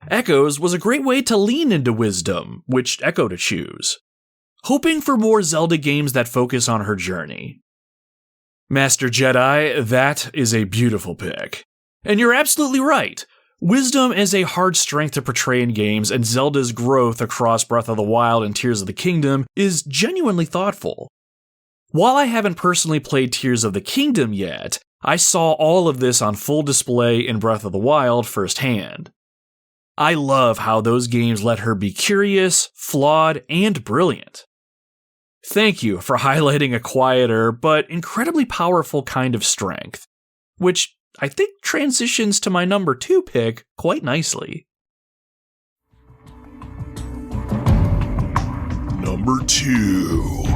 Echoes was a great way to lean into wisdom, which Echo to choose. Hoping for more Zelda games that focus on her journey." Master Jedi, that is a beautiful pick. And you're absolutely right. Wisdom is a hard strength to portray in games, and Zelda's growth across Breath of the Wild and Tears of the Kingdom is genuinely thoughtful. While I haven't personally played Tears of the Kingdom yet, I saw all of this on full display in Breath of the Wild firsthand. I love how those games let her be curious, flawed, and brilliant. Thank you for highlighting a quieter but incredibly powerful kind of strength, which I think transitions to my number 2 pick quite nicely. Number number 2.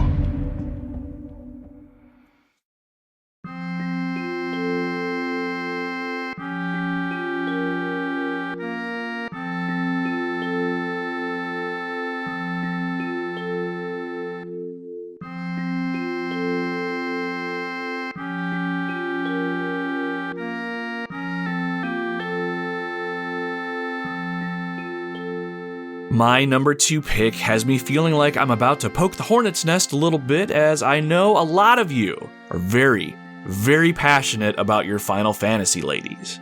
My number 2 pick has me feeling like I'm about to poke the hornet's nest a little bit, as I know a lot of you are very, very passionate about your Final Fantasy ladies.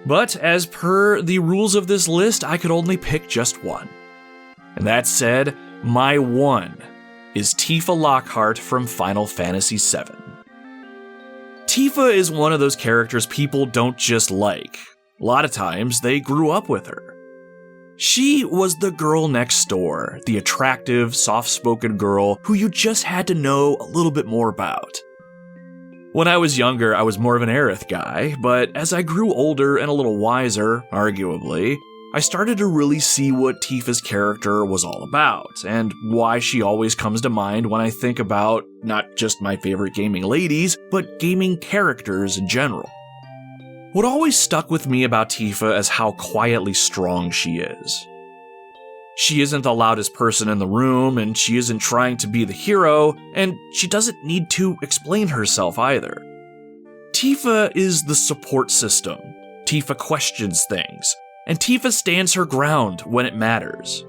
But as per the rules of this list, I could only pick just one. And that said, my 1 is Tifa Lockhart from Final Fantasy VII. Tifa is one of those characters people don't just like. A lot of times, they grew up with her. She was the girl next door, the attractive, soft-spoken girl who you just had to know a little bit more about. When I was younger, I was more of an Aerith guy, but as I grew older and a little wiser, arguably, I started to really see what Tifa's character was all about, and why she always comes to mind when I think about not just my favorite gaming ladies, but gaming characters in general. What always stuck with me about Tifa is how quietly strong she is. She isn't the loudest person in the room, and she isn't trying to be the hero, and she doesn't need to explain herself either. Tifa is the support system. Tifa questions things, and Tifa stands her ground when it matters.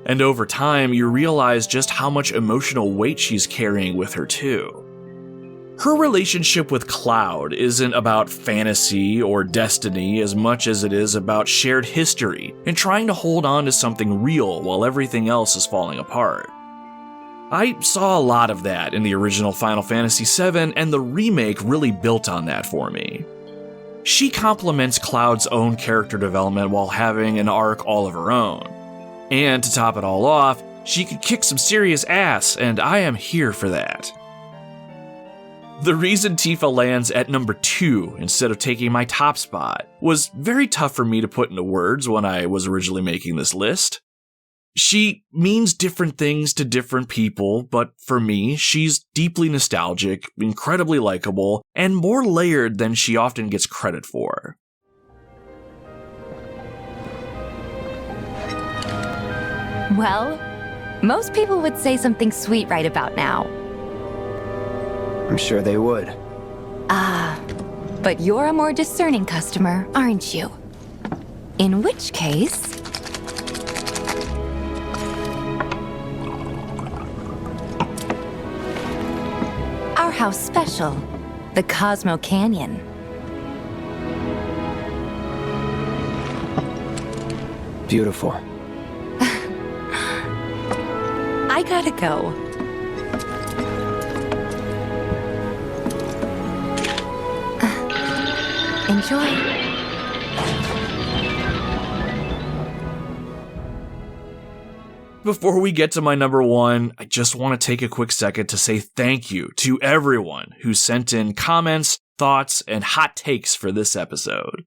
And over time, you realize just how much emotional weight she's carrying with her too. Her relationship with Cloud isn't about fantasy or destiny as much as it is about shared history and trying to hold on to something real while everything else is falling apart. I saw a lot of that in the original Final Fantasy VII, and the remake really built on that for me. She complements Cloud's own character development while having an arc all of her own. And to top it all off, she could kick some serious ass, and I am here for that. The reason Tifa lands at number 2 instead of taking my top spot was very tough for me to put into words when I was originally making this list. She means different things to different people, but for me, she's deeply nostalgic, incredibly likable, and more layered than she often gets credit for. Well, most people would say something sweet right about now. I'm sure they would. But you're a more discerning customer, aren't you? In which case... our house special, the Cosmo Canyon. Beautiful. I gotta go. Enjoy. Before we get to my number 1, I just want to take a quick second to say thank you to everyone who sent in comments, thoughts, and hot takes for this episode.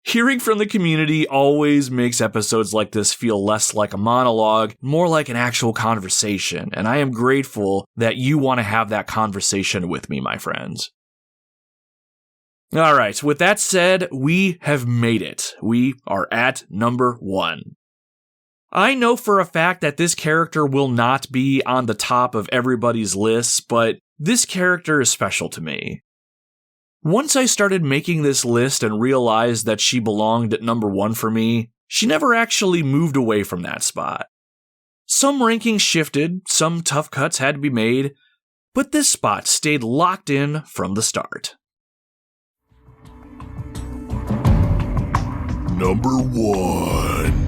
Hearing from the community always makes episodes like this feel less like a monologue, more like an actual conversation, and I am grateful that you want to have that conversation with me, my friends. Alright, with that said, we have made it. We are at number 1. I know for a fact that this character will not be on the top of everybody's lists, but this character is special to me. Once I started making this list and realized that she belonged at number 1 for me, she never actually moved away from that spot. Some rankings shifted, some tough cuts had to be made, but this spot stayed locked in from the start. Number 1.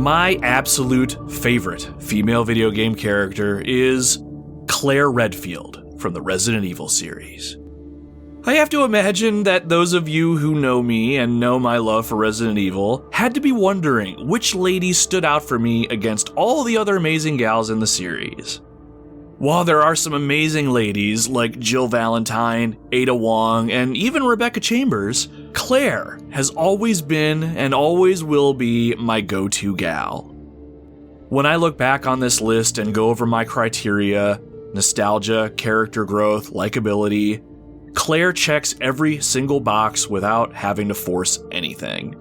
My absolute favorite female video game character is Claire Redfield from the Resident Evil series. I have to imagine that those of you who know me and know my love for Resident Evil had to be wondering which lady stood out for me against all the other amazing gals in the series. While there are some amazing ladies like Jill Valentine, Ada Wong, and even Rebecca Chambers, Claire has always been and always will be my go-to gal. When I look back on this list and go over my criteria, nostalgia, character growth, likability, Claire checks every single box without having to force anything.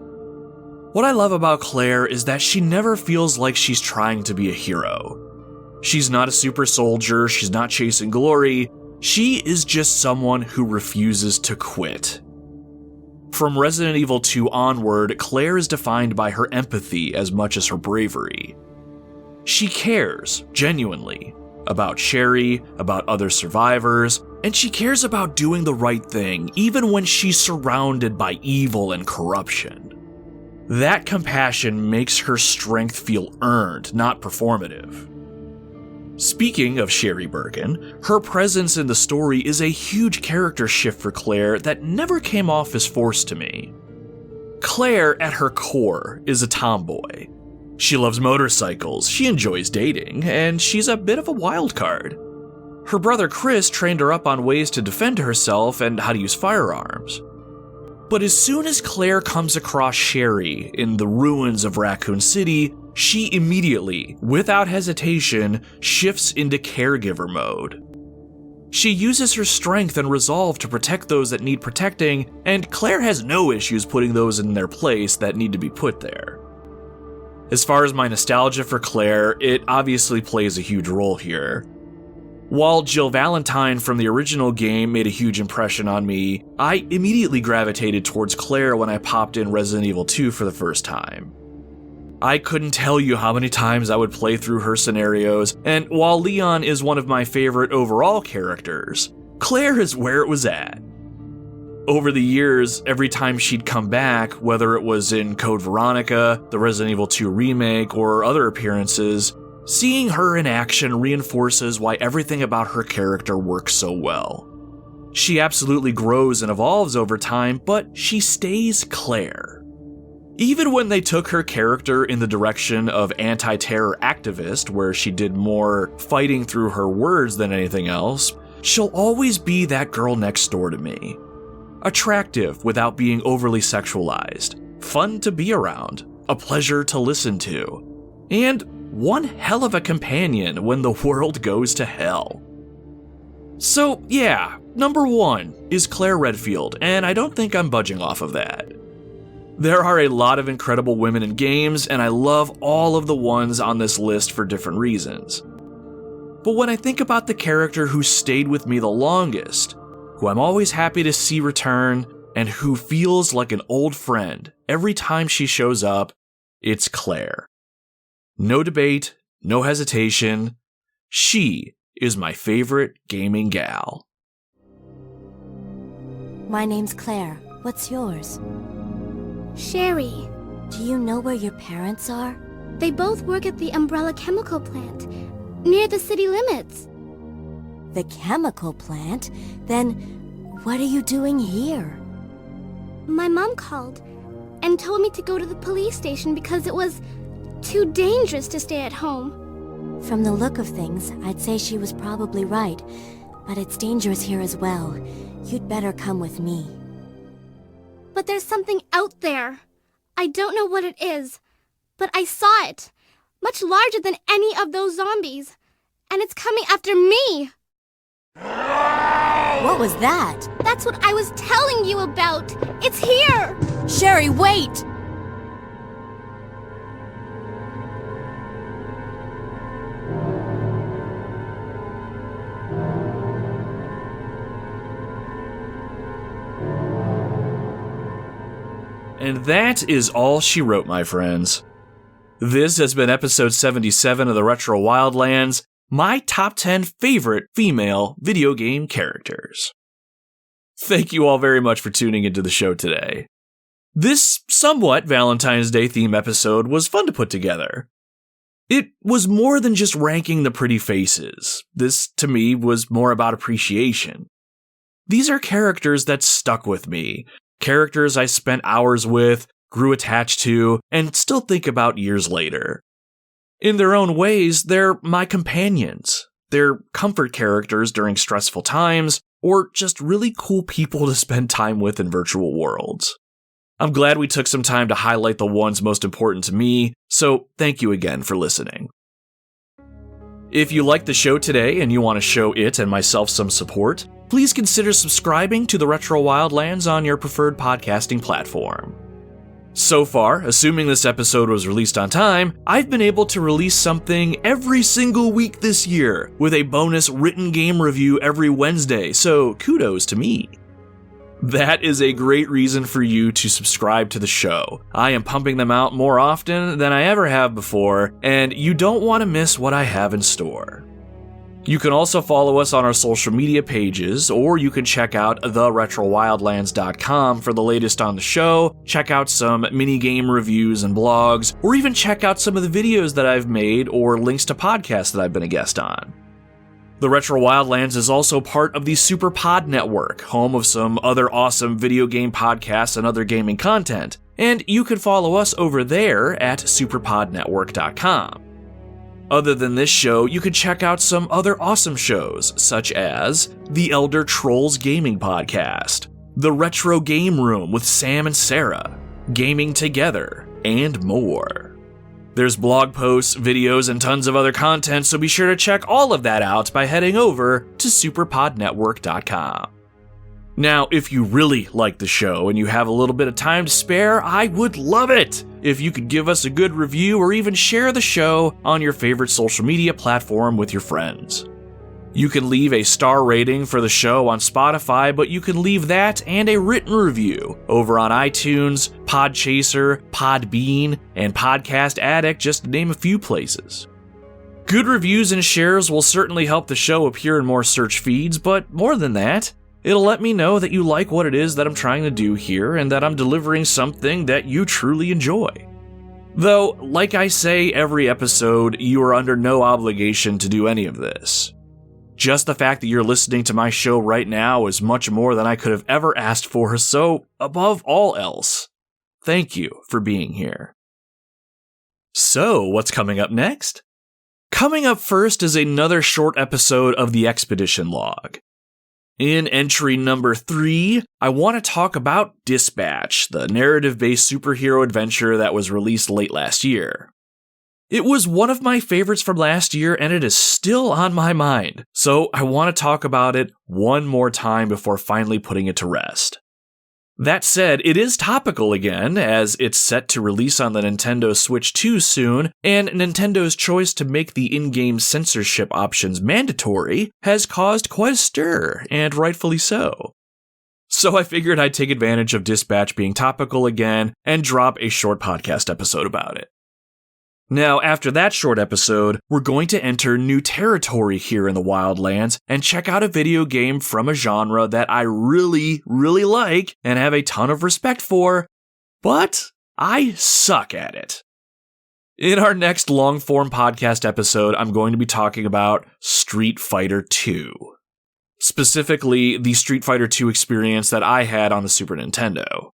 What I love about Claire is that she never feels like she's trying to be a hero. She's not a super soldier, she's not chasing glory, she is just someone who refuses to quit. From Resident Evil 2 onward, Claire is defined by her empathy as much as her bravery. She cares, genuinely, about Sherry, about other survivors, and she cares about doing the right thing, even when she's surrounded by evil and corruption. That compassion makes her strength feel earned, not performative. Speaking of Sherry Birkin, her presence in the story is a huge character shift for Claire that never came off as forced to me. Claire, at her core, is a tomboy. She loves motorcycles, she enjoys dating, and she's a bit of a wild card. Her brother Chris trained her up on ways to defend herself and how to use firearms. But as soon as Claire comes across Sherry in the ruins of Raccoon City, she immediately, without hesitation, shifts into caregiver mode. She uses her strength and resolve to protect those that need protecting, and Claire has no issues putting those in their place that need to be put there. As far as my nostalgia for Claire, it obviously plays a huge role here. While Jill Valentine from the original game made a huge impression on me, I immediately gravitated towards Claire when I popped in Resident Evil 2 for the first time. I couldn't tell you how many times I would play through her scenarios, and while Leon is one of my favorite overall characters, Claire is where it was at. Over the years, every time she'd come back, whether it was in Code Veronica, the Resident Evil 2 remake, or other appearances, seeing her in action reinforces why everything about her character works so well. She absolutely grows and evolves over time, but she stays Claire. Even when they took her character in the direction of anti-terror activist, where she did more fighting through her words than anything else, she'll always be that girl next door to me. Attractive without being overly sexualized, fun to be around, a pleasure to listen to, and one hell of a companion when the world goes to hell. So yeah, number 1 is Claire Redfield, and I don't think I'm budging off of that. There are a lot of incredible women in games, and I love all of the ones on this list for different reasons. But when I think about the character who stayed with me the longest, who I'm always happy to see return, and who feels like an old friend every time she shows up, it's Claire. No debate, no hesitation. She is my favorite gaming gal. My name's Claire. What's yours? Sherry. Do you know where your parents are? They both work at the Umbrella Chemical Plant, near the city limits. The chemical plant? Then what are you doing here? My mom called and told me to go to the police station because it was too dangerous to stay at home. From the look of things, I'd say she was probably right, but it's dangerous here as well. You'd better come with me. But there's something out there. I don't know what it is, but I saw it. Much larger than any of those zombies. And it's coming after me. What was that? That's what I was telling you about. It's here. Sherry, wait! And that is all she wrote, my friends. This has been episode 77 of the Retro Wildlands, my top 10 favorite female video game characters. Thank you all very much for tuning into the show today. This somewhat Valentine's Day theme episode was fun to put together. It was more than just ranking the pretty faces. This, to me, was more about appreciation. These are characters that stuck with me, characters I spent hours with, grew attached to, and still think about years later. In their own ways, they're my companions. They're comfort characters during stressful times, or just really cool people to spend time with in virtual worlds. I'm glad we took some time to highlight the ones most important to me, so thank you again for listening. If you liked the show today and you want to show it and myself some support, please consider subscribing to the Retro Wildlands on your preferred podcasting platform. So far, assuming this episode was released on time, I've been able to release something every single week this year, with a bonus written game review every Wednesday, so kudos to me. That is a great reason for you to subscribe to the show. I am pumping them out more often than I ever have before, and you don't want to miss what I have in store. You can also follow us on our social media pages, or you can check out theretrowildlands.com for the latest on the show, check out some mini-game reviews and blogs, or even check out some of the videos that I've made or links to podcasts that I've been a guest on. The Retro Wildlands is also part of the SuperPod Network, home of some other awesome video game podcasts and other gaming content, and you can follow us over there at superpodnetwork.com. Other than this show, you can check out some other awesome shows, such as the Elder Trolls Gaming Podcast, the Retro Game Room with Sam and Sarah, Gaming Together, and more. There's blog posts, videos, and tons of other content, so be sure to check all of that out by heading over to superpodnetwork.com. Now, if you really like the show and you have a little bit of time to spare, I would love it if you could give us a good review or even share the show on your favorite social media platform with your friends. You can leave a star rating for the show on Spotify, but you can leave that and a written review over on iTunes, Podchaser, Podbean, and Podcast Addict, just to name a few places. Good reviews and shares will certainly help the show appear in more search feeds, but more than that, it'll let me know that you like what it is that I'm trying to do here and that I'm delivering something that you truly enjoy. Though, like I say every episode, you are under no obligation to do any of this. Just the fact that you're listening to my show right now is much more than I could have ever asked for, so above all else, thank you for being here. So, what's coming up next? Coming up first is another short episode of the Expedition Log. In entry number 3, I want to talk about Dispatch, the narrative-based superhero adventure that was released late last year. It was one of my favorites from last year, and it is still on my mind, so I want to talk about it one more time before finally putting it to rest. That said, it is topical again, as it's set to release on the Nintendo Switch 2 soon, and Nintendo's choice to make the in-game censorship options mandatory has caused quite a stir, and rightfully so. So I figured I'd take advantage of Dispatch being topical again and drop a short podcast episode about it. Now, after that short episode, we're going to enter new territory here in the Wildlands and check out a video game from a genre that I really, really like and have a ton of respect for, but I suck at it. In our next long-form podcast episode, I'm going to be talking about Street Fighter II. Specifically, the Street Fighter II experience that I had on the Super Nintendo.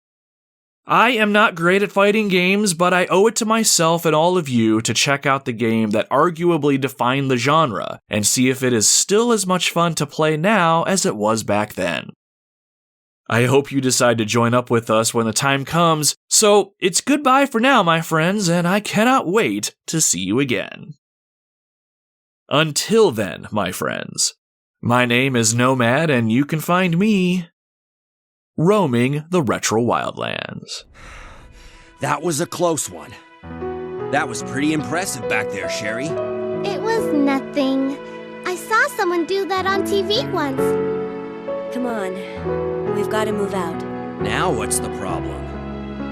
I am not great at fighting games, but I owe it to myself and all of you to check out the game that arguably defined the genre and see if it is still as much fun to play now as it was back then. I hope you decide to join up with us when the time comes, so it's goodbye for now, my friends, and I cannot wait to see you again. Until then, my friends, my name is Nomad, and you can find me roaming the Retro Wildlands. That was a close one. That was pretty impressive back there, Sherry. It was nothing. I saw someone do that on TV once. Come on, we've got to move out. Now what's the problem?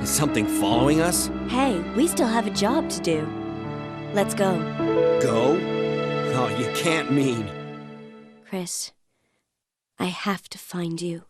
Is something following us? Hey, we still have a job to do. Let's go. Go? Oh, you can't mean... Chris, I have to find you.